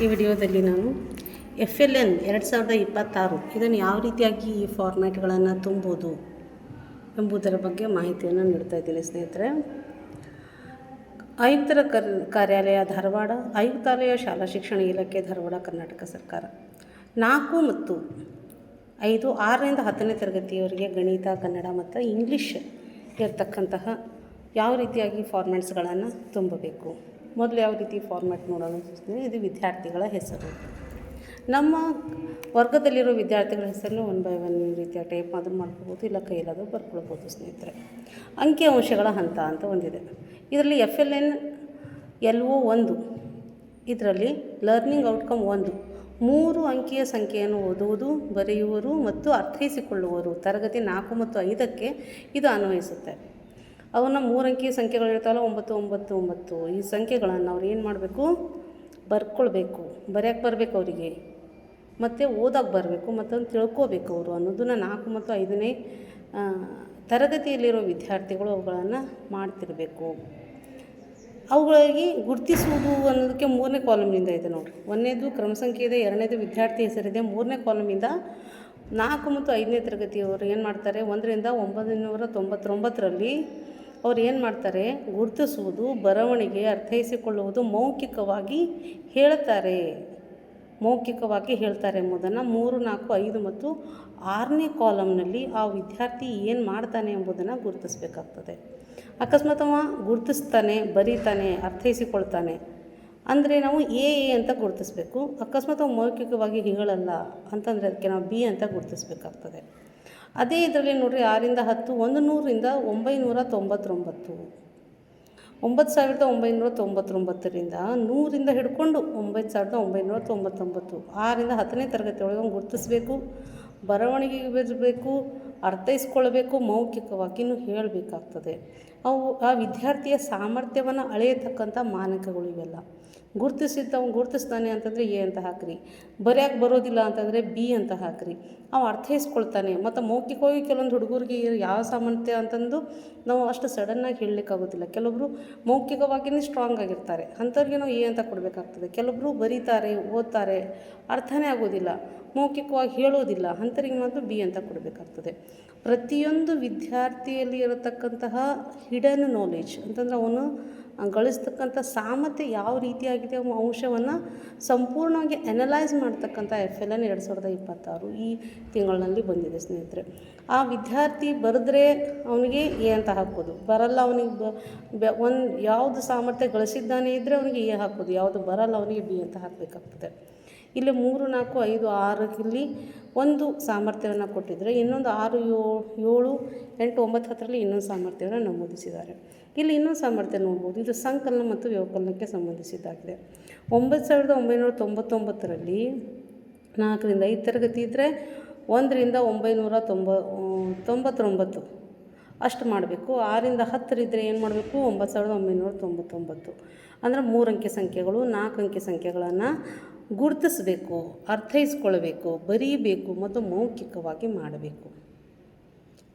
ಈ ವಿಡಿಯೋದಲ್ಲಿ ನಾನು FLN 2026 ಇದನ್ನು ಯಾವ ರೀತಿಯಾಗಿ ಈ ಫಾರ್ಮ್ಯಾಟ್ಗಳನ್ನು ತುಂಬೋದು ಎಂಬುದರ ಬಗ್ಗೆ ಮಾಹಿತಿಯನ್ನು ನೀಡ್ತಾ ಇದ್ದೀನಿ ಸ್ನೇಹಿತರೆ. ಆಯುಕ್ತರ ಕಾರ್ಯಾಲಯ ಧಾರವಾಡ, ಆಯುಕ್ತಾಲಯ ಶಾಲಾ ಶಿಕ್ಷಣ ಇಲಾಖೆ ಧಾರವಾಡ, ಕರ್ನಾಟಕ ಸರ್ಕಾರ 4 ಮತ್ತು 5, 6ರಿಂದ 10ನೇ ತರಗತಿಯವರಿಗೆ ಗಣಿತ, ಕನ್ನಡ ಮತ್ತು ಇಂಗ್ಲೀಷ್ ಇರತಕ್ಕಂತಹ ಯಾವ ರೀತಿಯಾಗಿ ಫಾರ್ಮ್ಯಾಟ್ಸ್ಗಳನ್ನು ತುಂಬಬೇಕು. ಮೊದಲು ಯಾವ ರೀತಿ ಫಾರ್ಮ್ಯಾಟ್ ನೋಡೋಣ. ಇದು ವಿದ್ಯಾರ್ಥಿಗಳ ಹೆಸರು. ನಮ್ಮ ವರ್ಗದಲ್ಲಿರೋ ವಿದ್ಯಾರ್ಥಿಗಳ ಹೆಸರನ್ನು 1 by 1 ಈ ರೀತಿಯ ಟೈಪ್ ಆದರೂ ಮಾಡ್ಕೋಬೋದು, ಇಲ್ಲ ಕೈಲಾದರೂ ಬರ್ಕೊಳ್ಬೋದು ಸ್ನೇಹಿತರೆ. ಅಂಕಿ ಅಂಶಗಳ ಹಂತ ಅಂತ ಒಂದಿದೆ. ಇದರಲ್ಲಿ FLN LO 1 ಇದರಲ್ಲಿ ಲರ್ನಿಂಗ್ ಔಟ್ಕಮ್ 1 3 ಅಂಕಿಯ ಸಂಖ್ಯೆಯನ್ನು ಓದುವುದು, ಬರೆಯುವರು ಮತ್ತು ಅರ್ಥೈಸಿಕೊಳ್ಳುವರು. ತರಗತಿ 4 ಮತ್ತು 5ಕ್ಕೆ ಇದು ಅನ್ವಯಿಸುತ್ತೆ. ಅವನ್ನ 3 ಅಂಕಿಯ ಸಂಖ್ಯೆಗಳಿರ್ತಾವಲ್ಲ, 9, 9, 9 ಈ ಸಂಖ್ಯೆಗಳನ್ನು ಅವ್ರು ಏನು ಮಾಡಬೇಕು, ಬರ್ಕೊಳ್ಬೇಕು, ಬರೆಯೋಕ್ಕೆ ಬರಬೇಕು ಅವರಿಗೆ, ಮತ್ತು ಓದೋಕ್ಕೆ ಬರಬೇಕು, ಮತ್ತು ತಿಳ್ಕೋಬೇಕು ಅವರು ಅನ್ನೋದನ್ನು 4 ಮತ್ತು 5ನೇ ತರಗತಿಯಲ್ಲಿರೋ ವಿದ್ಯಾರ್ಥಿಗಳು ಅವುಗಳನ್ನು ಮಾಡ್ತಿರಬೇಕು. ಅವುಗಳಿಗೆ ಗುರುತಿಸುವುದು ಅನ್ನೋದಕ್ಕೆ 3ನೇ ಕಾಲಮ್ನಿಂದ ಇದೆ ನೋಡಿ. 1ನೇದು ಕ್ರಮ ಸಂಖ್ಯೆ ಇದೆ, 2ನೇದು ವಿದ್ಯಾರ್ಥಿ ಹೆಸರಿದೆ, 3ನೇ ಕಾಲಮಿಂದ 4 ಮತ್ತು 5ನೇ ತರಗತಿಯವರು ಏನು ಮಾಡ್ತಾರೆ, 1ರಿಂದ 999ರಲ್ಲಿ ಅವ್ರು ಏನು ಮಾಡ್ತಾರೆ, ಗುರುತಿಸುವುದು, ಬರವಣಿಗೆ, ಅರ್ಥೈಸಿಕೊಳ್ಳುವುದು, ಮೌಖಿಕವಾಗಿ ಹೇಳ್ತಾರೆ ಎಂಬುದನ್ನು 3, 4, 5 ಮತ್ತು 6ನೇ ಕಾಲಮ್ನಲ್ಲಿ ಆ ವಿದ್ಯಾರ್ಥಿ ಏನು ಮಾಡ್ತಾನೆ ಎಂಬುದನ್ನು ಗುರುತಿಸಬೇಕಾಗ್ತದೆ. ಅಕಸ್ಮಾತ್ ಅವ ಗುರುತಿಸ್ತಾನೆ, ಬರೀತಾನೆ, ಅರ್ಥೈಸಿಕೊಳ್ತಾನೆ ಅಂದರೆ ನಾವು ಎ ಅಂತ ಗುರುತಿಸ್ಬೇಕು. ಅಕಸ್ಮಾತ್ ಅವ ಮೌಖಿಕವಾಗಿ ಹೇಳಲ್ಲ ಅಂತಂದರೆ ಅದಕ್ಕೆ ನಾವು ಬಿ ಅಂತ ಗುರುತಿಸ್ಬೇಕಾಗ್ತದೆ. ಅದೇ ಇದರಲ್ಲಿ ನೋಡಿರಿ 6ರಿಂದ 10, 100ರಿಂದ 999, 9999ರಿಂದ 100ರಿಂದ ಹಿಡ್ಕೊಂಡು 9999, 6ರಿಂದ 10ನೇ ತರಗತಿ ಒಳಗೆ ಗುರುತಿಸಬೇಕು, ಬರವಣಿಗೆಗೆ ಬರಬೇಕು, ಅರ್ಥೈಸ್ಕೊಳ್ಬೇಕು, ಮೌಖಿಕವಾಗಿಯೂ ಹೇಳಬೇಕಾಗ್ತದೆ. ಆ ವಿದ್ಯಾರ್ಥಿಯ ಸಾಮರ್ಥ್ಯವನ್ನು ಅಳೆಯತಕ್ಕಂಥ ಮಾನಕಗಳು ಇವೆಲ್ಲ. ಗುರುತಿಸ್ತಾನೆ ಅಂತಂದರೆ ಎ ಅಂತ ಹಾಕಿರಿ, ಬರೆಯೋಕ್ಕೆ ಬರೋದಿಲ್ಲ ಅಂತಂದರೆ ಬಿ ಅಂತ ಹಾಕಿರಿ. ಅವು ಅರ್ಥೈಸ್ಕೊಳ್ತಾನೆ ಮತ್ತು ಮೌಖಿಕವಾಗಿ ಕೆಲವೊಂದು ಹುಡುಗರಿಗೆ ಯಾವ ಸಾಮರ್ಥ್ಯ ಅಂತಂದು ನಾವು ಅಷ್ಟು ಸಡನ್ನಾಗಿ ಹೇಳಲಿಕ್ಕಾಗೋದಿಲ್ಲ. ಕೆಲವೊಬ್ಬರು ಮೌಖಿಕವಾಗಿಯೇ ಸ್ಟ್ರಾಂಗ್ ಆಗಿರ್ತಾರೆ, ಅಂಥವ್ರಿಗೆ ನಾವು ಎ ಅಂತ ಕೊಡಬೇಕಾಗ್ತದೆ. ಕೆಲವೊಬ್ಬರು ಬರೀತಾರೆ, ಓದ್ತಾರೆ, ಅರ್ಥನೇ ಆಗೋದಿಲ್ಲ, ಮೌಖಿಕವಾಗಿ ಹೇಳೋದಿಲ್ಲ, ಅಂಥವ್ರಿಗೆ ಮಾತ್ರ ಬಿ ಅಂತ ಕೊಡಬೇಕಾಗ್ತದೆ. ಪ್ರತಿಯೊಂದು ವಿದ್ಯಾರ್ಥಿಯಲ್ಲಿ ಇರತಕ್ಕಂತಹ ಹಿಡನ್ ನಾಲೆಜ್ ಅಂತಂದರೆ ಅವನು ಗಳಿಸ್ತಕ್ಕಂಥ ಸಾಮರ್ಥ್ಯ ಯಾವ ರೀತಿಯಾಗಿದೆ ಅಂಶವನ್ನು ಸಂಪೂರ್ಣವಾಗಿ ಅನಲೈಸ್ ಮಾಡ್ತಕ್ಕಂಥ FLN 2026 ಈ ತಿಂಗಳಿನಲ್ಲಿ ಬಂದಿದೆ ಸ್ನೇಹಿತರೆ. ಆ ವಿದ್ಯಾರ್ಥಿ ಬರೆದ್ರೆ ಅವನಿಗೆ ಎ ಅಂತ ಹಾಕ್ಬೋದು, ಬರಲ್ಲ ಅವನಿಗೆ ಯಾವುದು ಸಾಮರ್ಥ್ಯ ಗಳಿಸಿದ್ದಾನೆ ಇದ್ದರೆ ಅವನಿಗೆ ಎ ಹಾಕ್ಬೋದು, ಯಾವುದು ಬರಲ್ಲ ಅವನಿಗೆ ಬಿ ಅಂತ ಹಾಕಬೇಕಾಗ್ತದೆ. ಇಲ್ಲಿ 3, 4, 5, 6 ಇಲ್ಲಿ ಒಂದು ಸಾಮರ್ಥ್ಯವನ್ನು ಕೊಟ್ಟಿದ್ದರೆ, ಇನ್ನೊಂದು 6, 7, 8, 9, 10ರಲ್ಲಿ ಇನ್ನೊಂದು ಸಾಮರ್ಥ್ಯವನ್ನು ನಮೂದಿಸಿದ್ದಾರೆ. ಇಲ್ಲಿ ಇನ್ನೊಂದು ಸಾಮರ್ಥ್ಯ ನೋಡ್ಬೋದು, ಇದು ಸಂಕಲನ ಮತ್ತು ವ್ಯವಕಲನಕ್ಕೆ ಸಂಬಂಧಿಸಿದ್ದಾಗಿದೆ. 9999ರಲ್ಲಿ 4ರಿಂದ 5 ತರಗತಿ ಇದ್ದರೆ 1ರಿಂದ 999 ಅಷ್ಟು ಮಾಡಬೇಕು. 6ರಿಂದ 10 ಇದ್ದರೆ ಏನು ಮಾಡಬೇಕು, 9999 ಅಂದರೆ 3 ಅಂಕಿ ಸಂಖ್ಯೆಗಳು, 4 ಅಂಕಿ ಸಂಖ್ಯೆಗಳನ್ನು ಗುರುತಿಸಬೇಕು, ಅರ್ಥೈಸ್ಕೊಳ್ಬೇಕು, ಬರೀಬೇಕು ಮತ್ತು ಮೌಖಿಕವಾಗಿ ಮಾಡಬೇಕು.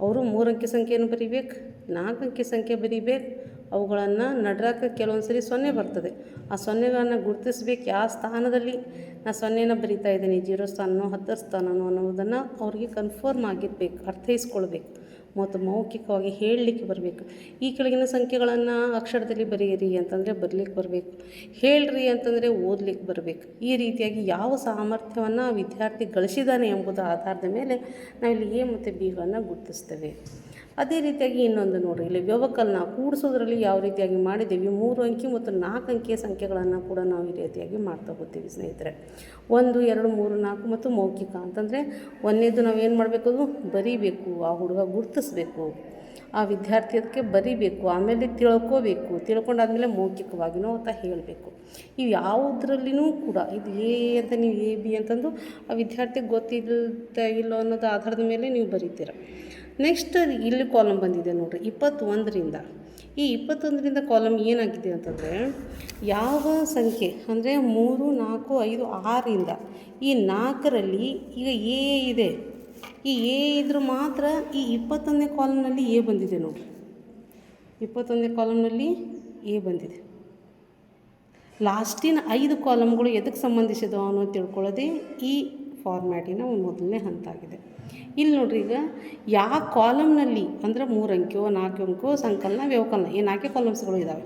ಅವರು 3 ಅಂಕಿ ಸಂಖ್ಯೆಯನ್ನು ಬರೀಬೇಕು, 4 ಅಂಕಿ ಸಂಖ್ಯೆ ಬರೀಬೇಕು. ಅವುಗಳನ್ನು ನಡ್ರಾಕ ಕೆಲವೊಂದು ಸರಿ 0 ಬರ್ತದೆ, ಆ 0ಗಳನ್ನು ಗುರುತಿಸ್ಬೇಕು. ಯಾವ ಸ್ಥಾನದಲ್ಲಿ ನಾ 0ನ ಬರಿತಾ ಇದ್ದೀನಿ, 0 ಸ್ಥಾನನೋ 10 ಸ್ಥಾನನೋ ಅನ್ನೋದನ್ನು ಅವ್ರಿಗೆ ಕನ್ಫರ್ಮ್ ಆಗಿರ್ಬೇಕು, ಅರ್ಥೈಸ್ಕೊಳ್ಬೇಕು ಮತ್ತು ಮೌಖಿಕವಾಗಿ ಹೇಳಲಿಕ್ಕೆ ಬರಬೇಕು. ಈ ಕೆಳಗಿನ ಸಂಖ್ಯೆಗಳನ್ನು ಅಕ್ಷರದಲ್ಲಿ ಬರೆಯಿರಿ ಅಂತಂದರೆ ಬರಲಿಕ್ಕೆ ಬರಬೇಕು, ಹೇಳ್ರಿ ಅಂತಂದರೆ ಓದಲಿಕ್ಕೆ ಬರಬೇಕು. ಈ ರೀತಿಯಾಗಿ ಯಾವ ಸಾಮರ್ಥ್ಯವನ್ನು ವಿದ್ಯಾರ್ಥಿ ಗಳಿಸಿದ್ದಾನೆ ಎಂಬುದರ ಆಧಾರದ ಮೇಲೆ ನಾವಿಲ್ಲಿ ಎ ಮತ್ತು ಬಿಗಳನ್ನು ಗುರುತಿಸ್ತೇವೆ. ಅದೇ ರೀತಿಯಾಗಿ ಇನ್ನೊಂದು ನೋಡಿರಿ, ಇಲ್ಲಿ ವ್ಯವಕಲನ ಕೂಡಿಸೋದ್ರಲ್ಲಿ ಯಾವ ರೀತಿಯಾಗಿ ಮಾಡಿದ್ದೀವಿ, 3 ಅಂಕಿ ಮತ್ತು 4 ಅಂಕಿಯ ಸಂಖ್ಯೆಗಳನ್ನು ಕೂಡ ನಾವು ಈ ರೀತಿಯಾಗಿ ಮಾಡ್ತಾ ಹೋಗ್ತೀವಿ ಸ್ನೇಹಿತರೆ. 1, 2, 3, 4 ಮತ್ತು ಮೌಖಿಕ ಅಂತಂದರೆ 1ನೇದು ನಾವೇನು ಮಾಡಬೇಕು, ಬರೀಬೇಕು, ಆ ಹುಡುಗ ಗುರುತಿಸ್ಬೇಕು, ಆ ವಿದ್ಯಾರ್ಥಿ ಅದಕ್ಕೆ ಬರೀಬೇಕು, ಆಮೇಲೆ ತಿಳ್ಕೊಂಡಾದ್ಮೇಲೆ ಮೌಖಿಕವಾಗಿನೂ ಅಂತ ಹೇಳಬೇಕು. ಇವು ಯಾವುದರಲ್ಲಿನೂ ಕೂಡ ಇದು ಎ ಅಂತ ನೀವು ಎ ಬಿ ಅಂತಂದು ಆ ವಿದ್ಯಾರ್ಥಿಗೆ ಗೊತ್ತಿಲ್ಲೋ ಅನ್ನೋದು ಆಧಾರದ ಮೇಲೆ ನೀವು ಬರೀತೀರ. ನೆಕ್ಸ್ಟ್ ಇಲ್ಲಿ ಕಾಲಮ್ ಬಂದಿದೆ ನೋಡಿರಿ, 21ರಿಂದ. ಈ 21ರಿಂದ ಕಾಲಮ್ ಏನಾಗಿದೆ ಅಂತಂದರೆ, ಯಾವ ಸಂಖ್ಯೆ ಅಂದರೆ 3, 4, 5, 6ರಿಂದ ಈ 4ರಲ್ಲಿ ಈಗ ಎ ಇದೆ, ಈ ಎ ಇದ್ರೂ ಮಾತ್ರ ಈ 21ನೇ ಕಾಲಮ್ನಲ್ಲಿ ಎ ಬಂದಿದೆ ನೋಡಿ. 21ನೇ ಕಾಲಮ್ನಲ್ಲಿ ಎ ಬಂದಿದೆ. ಲಾಸ್ಟಿನ 5 ಕಾಲಮ್ಗಳು ಎದಕ್ಕೆ ಸಂಬಂಧಿಸಿದವು ಅನ್ನೋ ತಿಳ್ಕೊಳ್ಳೋದೇ ಈ ಫಾರ್ಮ್ಯಾಟಿನ ಮೊದಲನೇ ಹಂತ ಆಗಿದೆ. ಇಲ್ಲಿ ನೋಡ್ರಿ, ಈಗ ಯಾವ ಕಾಲಮ್ನಲ್ಲಿ ಅಂದರೆ 3 ಅಂಕೆಯೋ 4 ಅಂಕೆಯೋ ಸಂಕಲನ ವ್ಯವಕಲನ ಈ 4 ಕಾಲಮ್ಸ್ಗಳು ಇದ್ದಾವೆ.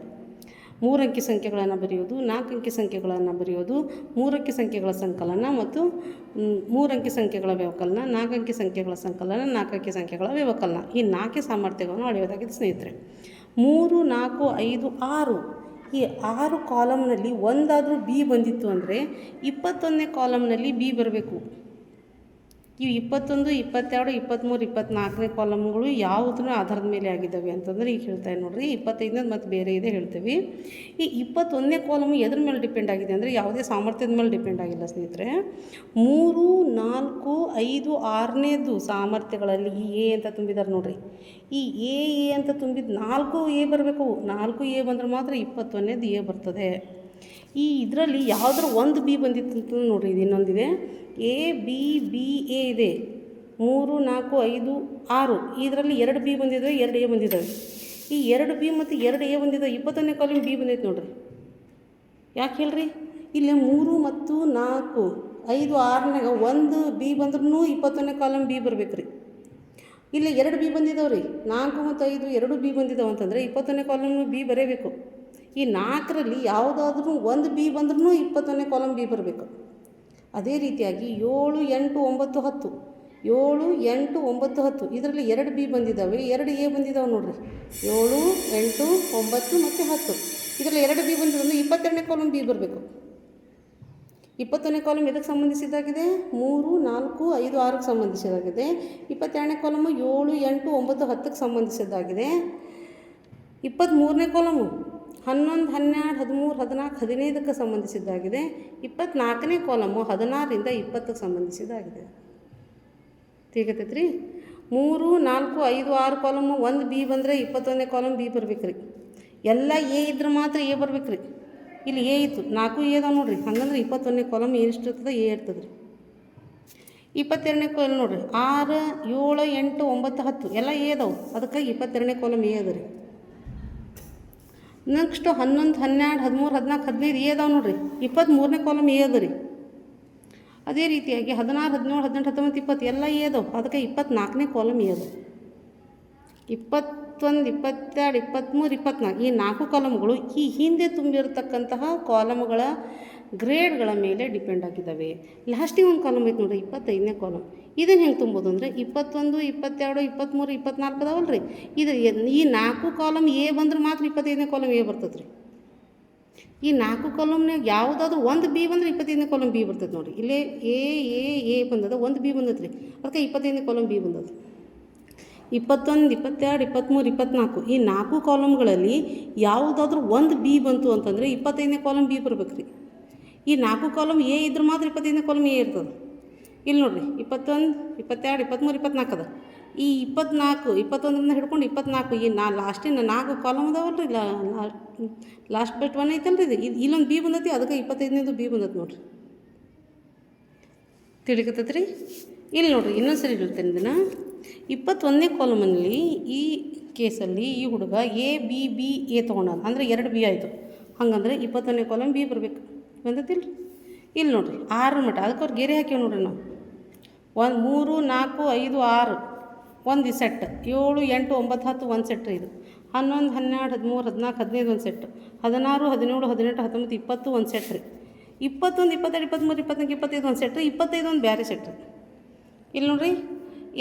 3 ಅಂಕಿ ಸಂಖ್ಯೆಗಳನ್ನು ಬರೆಯೋದು, 4 ಅಂಕಿ ಸಂಖ್ಯೆಗಳನ್ನು ಬರೆಯೋದು, 3 ಅಂಕಿ ಸಂಖ್ಯೆಗಳ ಸಂಕಲನ ಮತ್ತು 3 ಅಂಕಿ ಸಂಖ್ಯೆಗಳ ವ್ಯವಕಲನ, 4 ಅಂಕಿ ಸಂಖ್ಯೆಗಳ ಸಂಕಲನ, 4 ಅಂಕಿ ಸಂಖ್ಯೆಗಳ ವ್ಯವಕಲನ ಈ 4 ಸಾಮರ್ಥ್ಯಗಳನ್ನು ಅಳೆಯೋದಾಗಿದೆ ಸ್ನೇಹಿತರೆ. 3, 4, 5, 6 ಈ 6 ಕಾಲಮ್ನಲ್ಲಿ ಒಂದಾದರೂ ಬಿ ಬಂದಿತ್ತು ಅಂದರೆ 21ನೇ ಕಾಲಮ್ನಲ್ಲಿ ಬಿ ಬರಬೇಕು. ಇವು 21, 22, 23, 24ನೇ ಕಾಲಮ್ಗಳು ಯಾವುದ್ರ ಆಧಾರದ ಮೇಲೆ ಆಗಿದ್ದಾವೆ ಅಂತಂದರೆ ಈಗ ಹೇಳ್ತಾರೆ ನೋಡಿರಿ. 25ನೇದು ಮತ್ತು ಬೇರೆ ಇದೆ ಹೇಳ್ತೀವಿ. ಈ 21ನೇ ಕಾಲಮು ಎದ್ರ ಮೇಲೆ ಡಿಪೆಂಡ್ ಆಗಿದೆ ಅಂದರೆ ಯಾವುದೇ ಸಾಮರ್ಥ್ಯದ ಮೇಲೆ ಡಿಪೆಂಡ್ ಆಗಿಲ್ಲ ಸ್ನೇಹಿತರೆ. 3, 4, 5, 6ನೇದು ಸಾಮರ್ಥ್ಯಗಳಲ್ಲಿ ಈ ಎ ಅಂತ ತುಂಬಿದ್ದಾರೆ ನೋಡಿರಿ. ಈ ಎ ಅಂತ ತುಂಬಿದ 4 ಎ ಬರಬೇಕು. 4 ಎ ಬಂದರೆ ಮಾತ್ರ 21ನೇದು ಎ ಬರ್ತದೆ. ಈ ಇದರಲ್ಲಿ ಯಾವುದ್ರ ಒಂದು ಬಿ ಬಂದಿತ್ತು ಅಂತ ನೋಡಿರಿ. ಇದು ಇನ್ನೊಂದಿದೆ ಎ ಬಿ ಬಿ ಎ ಇದೆ. 3, 4, 5, 6 ಇದರಲ್ಲಿ 2 ಬಿ ಬಂದಿದ್ದಾವೆ, 2 ಎ ಬಂದಿದ್ದಾವೆ. ಈ 2 ಬಿ ಮತ್ತು 2 ಎ ಬಂದಿದ್ದಾವೆ. 21ನೇ ಕಾಲಮ್ ಬಿ ಬಂದೈತೆ ನೋಡಿರಿ. ಯಾಕೆ ಹೇಳ್ರಿ, ಇಲ್ಲಿ 3 ಮತ್ತು 4, 5, 6ನಾಗ ಒಂದು ಬಿ ಬಂದ್ರೂ 21ನೇ ಕಾಲಮ್ ಬಿ ಬರ್ಬೇಕು ರೀ. ಇಲ್ಲಿ 2 ಬಿ ಬಂದಿದ್ದಾವೆ ರೀ. 4 ಮತ್ತು 5 2 ಬಿ ಬಂದಿದ್ದಾವೆ ಅಂತಂದರೆ 21ನೇ ಕಾಲಮ್ ಬಿ ಬರೀಬೇಕು. ಈ 4ರಲ್ಲಿ ಯಾವುದಾದ್ರೂ ಒಂದು ಬಿ ಬಂದ್ರೂ 21ನೇ ಕಾಲಮ್ ಬಿ ಬರಬೇಕು. ಅದೇ ರೀತಿಯಾಗಿ 7, 8, 9, 10 7, 8, 9, 10 ಇದರಲ್ಲಿ 2 ಬಿ ಬಂದಿದ್ದಾವೆ, 2 ಎ ಬಂದಿದ್ದಾವೆ ನೋಡಿರಿ. 7, 8, 9 ಮತ್ತು 10 ಇದರಲ್ಲಿ 2 ಬಿ ಬಂದಿದ್ದು 22ನೇ ಕಾಲಮ್ ಬಿ ಬರಬೇಕು. 20ನೇ ಕಾಲಮ್ ಎದಕ್ಕೆ ಸಂಬಂಧಿಸಿದಾಗಿದೆ? 3, 4, 5, 6ಕ್ಕೆ ಸಂಬಂಧಿಸಿದಾಗಿದೆ. 22ನೇ ಕಾಲಮು 7, 8, 9, 10ಕ್ಕೆ ಸಂಬಂಧಿಸಿದ್ದಾಗಿದೆ. 23ನೇ ಕಾಲಮು 11, 12, 13, 14, 15ಕ್ಕೆ ಸಂಬಂಧಿಸಿದ್ದಾಗಿದೆ. 24ನೇ ಕಾಲಮು 16ರಿಂದ 20ಕ್ಕೆ ಸಂಬಂಧಿಸಿದ್ದಾಗಿದೆ. ತಿಳ್ಕತೈತೆ ರೀ. 3, 4, 5, 6 ಕಾಲಮು ಒಂದು ಬಿ ಬಂದರೆ 21ನೇ ಕಾಲಮ್ ಬಿ ಬರ್ಬೇಕು ರೀ. ಎಲ್ಲ ಎ ಇದ್ರೆ ಮಾತ್ರ ಎ ಬರ್ಬೇಕು ರೀ. ಇಲ್ಲಿ ಎ ಇತ್ತು, 4 ಎ ಅದಾವೆ ನೋಡಿರಿ. ಹಂಗಂದ್ರೆ 21ನೇ ಕಾಲಮ್ ಎಷ್ಟು ಇರ್ತದೆ? ಎ ಇರ್ತದೆ ರೀ. 22ನೇ ಕಾಲಮ್ ನೋಡಿರಿ. 6, 7, 8, 9, 10 ಎಲ್ಲ ಎ ಅದಾವೆ. ಅದಕ್ಕಾಗಿ 22ನೇ ಕಾಲಮ್ ಎ ಅದ ರೀ. ನೆಕ್ಸ್ಟು 11, 12, 13, 14, 15 ಎ ಅದಾವೆ ನೋಡಿರಿ. 23ನೇ ಕಾಲಮ್ ಎ ಅದ ರೀ. ಅದೇ ರೀತಿಯಾಗಿ 16, 17, 18, 19, 20 ಎಲ್ಲ ಎ ಅದಾವೆ. ಅದಕ್ಕೆ 24ನೇ ಕಾಲಮ್ ಎ ಅದ. 21, 22, 23, 24 ಈ 4 ಕಾಲಮ್ಗಳು ಈ ಹಿಂದೆ ತುಂಬಿರತಕ್ಕಂತಹ ಕಾಲಮ್ಗಳ ಗ್ರೇಡ್ಗಳ ಮೇಲೆ ಡಿಪೆಂಡ್ ಆಗಿದ್ದಾವೆ. ಲಾಸ್ಟಿಗೆ ಒಂದು ಕಾಲಮ್ ಐತೆ ನೋಡಿರಿ, 25ನೇ ಕಾಲಮ್. ಇದನ್ನು ಹೆಂಗೆ ತುಂಬೋದು ಅಂದರೆ 21, 22, 23, 24 ಅದಾವಲ್ಲ ರೀ. ಇದು ಈ 4 ಕಾಲಮ್ ಎ ಬಂದ್ರೆ ಮಾತ್ರ 25ನೇ ಕಾಲಮ್ ಎ ಬರ್ತದೆ ರೀ. ಈ 4 ಕಾಲಮ್ನಾಗ ಯಾವುದಾದ್ರೂ ಒಂದು ಬಿ ಬಂದರೆ 25ನೇ ಕಾಲಮ್ ಬಿ ಬರ್ತದೆ ನೋಡಿರಿ. ಇಲ್ಲೇ ಎ ಬಂದದ, ಒಂದು ಬಿ ಬಂದದ ರೀ. ಅದಕ್ಕೆ 25ನೇ ಕಾಲಮ್ ಬಿ ಬಂದದ. 21, 22, 23, 24 ಈ 4 ಕಾಲಮ್ಗಳಲ್ಲಿ ಯಾವುದಾದ್ರೂ ಒಂದು ಬಿ ಬಂತು ಅಂತಂದರೆ 25ನೇ ಕಾಲಮ್ ಬಿ ಬರ್ಬೇಕು ರೀ. ಈ 4 ಕಾಲಮ್ ಎ ಇದ್ರೆ ಮಾತ್ರ 25ನೇ ಕಾಲಮ್ ಎ ಇರ್ತದೆ. ಇಲ್ಲಿ ನೋಡಿರಿ 21, 22, 23, 24 ಅದ. ಈ 24, 21ರಿಂದ ಹಿಡ್ಕೊಂಡು 24 ಈ ಲಾಸ್ಟಿನ 4 ಕಾಲಮ್ ಅದಾವಲ್ಲ ರೀ. ಲಾಸ್ಟ್ ಬೆಟ್ 1 ಐತಲ್ಲ ರೀ. ಇದು ಇಲ್ಲೊಂದು ಬಿ ಬಂದೈತಿ, ಅದಕ್ಕೆ 25ನೇದು ಬಿ ಬಂದೈತಿ ನೋಡಿರಿ. ತಿಳಿಕತ್ತೈತೆ ರೀ. ಇಲ್ಲಿ ನೋಡಿರಿ ಇನ್ನೊಂದು ಸರಿ ಹೇಳ್ತೇನೆ ಇದನ್ನು. 21ನೇ ಕಾಲಮಲ್ಲಿ ಈ ಕೇಸಲ್ಲಿ ಈ ಹುಡುಗ ಎ ಬಿ ಬಿ ಎ ತೊಗೊಂಡಾನ ಅಂದರೆ 2 ಬಿ ಆಯಿತು. ಹಾಗಂದ್ರೆ 21ನೇ ಕಾಲಮ್ ಬಿ ಬರಬೇಕು. ಬಂದೈತಿಲ್ಲ. ಇಲ್ಲಿ ನೋಡಿರಿ 6 ಮಟ್ಟ ಅದಕ್ಕೆ ಅವ್ರು ಗೆರೆ ಹಾಕಿವಿ ನೋಡ್ರಿ ನಾವು. 1, 3, 4, 5, 6 ಒಂದು ಸೆಟ್. 7, 8, 9, 10 ಒಂದು ಸೆಟ್ ಇದು. 11, 12, 13, 14, 15 ಒಂದು ಸೆಟ್. 16, 17, 18, 19, 20 ಒಂದು ಸೆಟ್ ರೀ. 21, 22, 23, 24, 25 ಒಂದು ಸೆಟ್ ರೀ. 25 ಒಂದು ಬೇರೆ ಸೆಟ್ ರೀ. ಇಲ್ಲಿ ನೋಡಿರಿ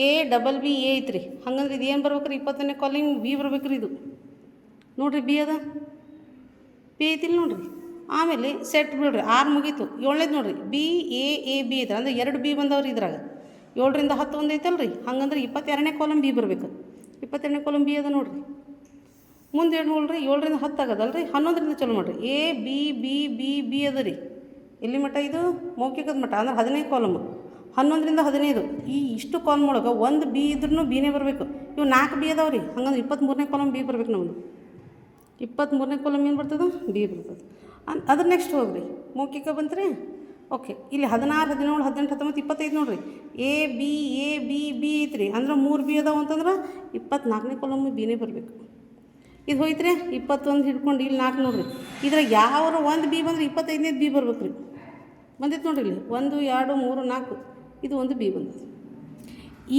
ಎ ಡಬಲ್ ಬಿ ಎ ಐತ್ರಿ. ಹಂಗಂದ್ರೆ ಇದು ಏನು ಬರ್ಬೇಕು ರೀ? 20ನೇ ಕಾಲಮ್ ಬಿ ಬರ್ಬೇಕು ರೀ. ಇದು ನೋಡಿರಿ ಬಿ ಅದ, ಬಿ ಐತಿಲ್ಲ ನೋಡಿರಿ. ಆಮೇಲೆ ಸೆಟ್ ಬಿಡ್ರಿ 6 ಮುಗೀತು. 7ನೇದು ನೋಡಿರಿ ಬಿ ಎ ಬಿ ಐತೆ ಅಂದರೆ 2 ಬಿ ಬಂದವ್ರಿ ಇದ್ರಾಗ. 7ರಿಂದ 10 ಒಂದು ಐತಲ್ಲ ರೀ. ಹಂಗಂದ್ರೆ 22ನೇ ಕಾಲಮ್ ಬಿ ಬರಬೇಕು. 22ನೇ ಕಾಲಮ್ ಬಿ ಅದ ನೋಡಿರಿ. ಮುಂದೆ ಏನು ನೋಡ್ರಿ 7ರಿಂದ 10 ಆಗದಲ್ಲ ರೀ. 11ರಿಂದ ಚಲೋ ಮಾಡಿರಿ. A B B B B ಅದ ರೀ. ಎಲ್ಲಿ ಮಟ್ಟ ಇದು? ಮೌಖಿಕದ ಮಟ್ಟ ಅಂದ್ರೆ 15ನೇ ಕಾಲಮ್. 11ರಿಂದ 15 ಈ ಇಷ್ಟು ಕಾಲಮ್ ಒಳಗೆ ಒಂದು ಬಿ ಇದ್ರೂ ಬಿನೇ ಬರಬೇಕು. ಇವು 4 ಬಿ ಅದಾವೆ ರೀ. ಹಂಗಂದ್ರೆ 23ನೇ ಕಾಲಮ್ ಬಿ ಬರ್ಬೇಕು ನಮ್ಮದು. 23ನೇ ಕಾಲಮ್ ಏನು ಬರ್ತದೆ? ಬಿ ಬರ್ತದೆ. ಅದ್ರ ನೆಕ್ಸ್ಟ್ ಹೋಗ್ರಿ ಮೌಖಿಕ ಬಂತ್ರಿ. ಓಕೆ, ಇಲ್ಲಿ 16, 17, 18, 19, 25 ನೋಡಿರಿ. ಎ ಬಿ ಬಿ ಐತ್ರಿ. ಅಂದ್ರೆ 3 ಬಿ ಅದಾವೆ ಅಂತಂದ್ರೆ 24ನೇ ಕಾಲಮ್ ಬಿನೇ ಬರಬೇಕು. ಇದು ಹೋಯ್ತ್ರೆ 21 ಹಿಡ್ಕೊಂಡು ಇಲ್ಲಿ 4 ನೋಡಿರಿ. ಇದ್ರಾಗ ಯಾವ್ರ ಒಂದು ಬಿ ಬಂದ್ರೆ 25ನೇದು ಬಿ ಬರ್ಬೇಕು ರೀ. ಬಂದೈತೆ ನೋಡಿರಿ ಇಲ್ಲಿ 1 2 3 4 ಇದು ಒಂದು ಬಿ ಬಂದದ್ದು.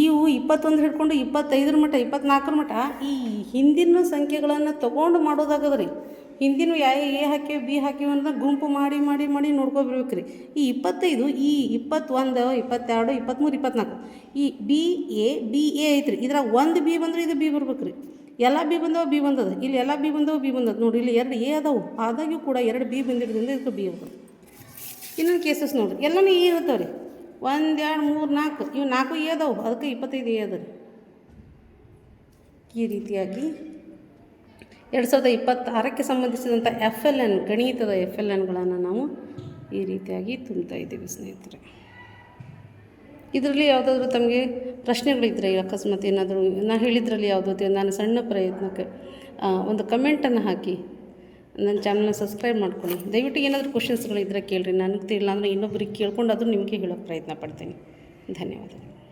ಇವು 21 ಹಿಡ್ಕೊಂಡು 25 ಮಟ್ಟ 24 ಮಟ್ಟ ಈ ಹಿಂದಿನ ಸಂಖ್ಯೆಗಳನ್ನು ತೊಗೊಂಡು ಮಾಡೋದಾಗದ ರೀ. ಹಿಂದಿನ ಎ ಹಾಕಿವಿ ಬಿ ಹಾಕಿವಿ ಅನ್ನೋದು ಗುಂಪು ಮಾಡಿ ಮಾಡಿ ಮಾಡಿ ನೋಡ್ಕೊಬರ್ಬೇಕು ರೀ. ಈ 25 ಈ 21 22 23 24 ಈ ಬಿ ಎ ಐತ್ರಿ. ಇದ್ರಾಗ ಒಂದು ಬಿ ಬಂದ್ರೆ ಇದು ಬಿ ಬರ್ಬೇಕು ರೀ. ಎಲ್ಲ ಬಿ ಬಂದವ ಬಿ ಬಂದದ, ಇಲ್ಲಿ ಎಲ್ಲ ಬಿ ಬಂದವ ಬಿ ಬಂದದ ನೋಡಿ. ಇಲ್ಲಿ 2 ಎ ಅದಾವು, ಆದಾಗ್ಯೂ ಕೂಡ 2 ಬಿ ಬಂದಿರೋದ್ರಿಂದ ಇದಕ್ಕೆ ಬಿ ಅದಾವ. ಇನ್ನೊಂದು ಕೇಸಸ್ ನೋಡಿರಿ, ಎಲ್ಲನೂ ಎ ಇರ್ತಾವೆ ರೀ. 1 2 3 4 ಇವು 4 ಎ ಅದಾವು, ಅದಕ್ಕೆ 25 ಎ ಅದ ರೀ. ಈ ರೀತಿಯಾಗಿ 2026ಕ್ಕೆ ಸಂಬಂಧಿಸಿದಂಥ FLN ಗಣಿತದ FLNಗಳನ್ನು ನಾವು ಈ ರೀತಿಯಾಗಿ ತುಂಬ್ತಾ ಇದ್ದೀವಿ ಸ್ನೇಹಿತರೆ. ಇದರಲ್ಲಿ ಯಾವುದಾದ್ರೂ ತಮಗೆ ಪ್ರಶ್ನೆಗಳಿದ್ದರೆ, ಅಕಸ್ಮಾತ್ ಏನಾದರೂ ನಾನು ಹೇಳಿದ್ರಲ್ಲಿ ಯಾವುದಾದ್ರು ನಾನು ಸಣ್ಣ ಪ್ರಯತ್ನಕ್ಕೆ ಒಂದು ಕಮೆಂಟನ್ನು ಹಾಕಿ ನನ್ನ ಚಾನಲ್ನ ಸಬ್ಸ್ಕ್ರೈಬ್ ಮಾಡ್ಕೊಳ್ಳಿ. ದಯವಿಟ್ಟು ಏನಾದರೂ ಕ್ವಶನ್ಸ್ಗಳಿದ್ದರೆ ಕೇಳಿರಿ. ನನಗೆ ತಿಳಿಲ್ಲ ಅಂದರೆ ಇನ್ನೊಬ್ಬರಿಗೆ ಕೇಳ್ಕೊಂಡಾದರೂ ನಿಮಗೆ ಹೇಳೋಕ್ಕೆ ಪ್ರಯತ್ನ ಪಡ್ತೀನಿ. ಧನ್ಯವಾದಗಳು.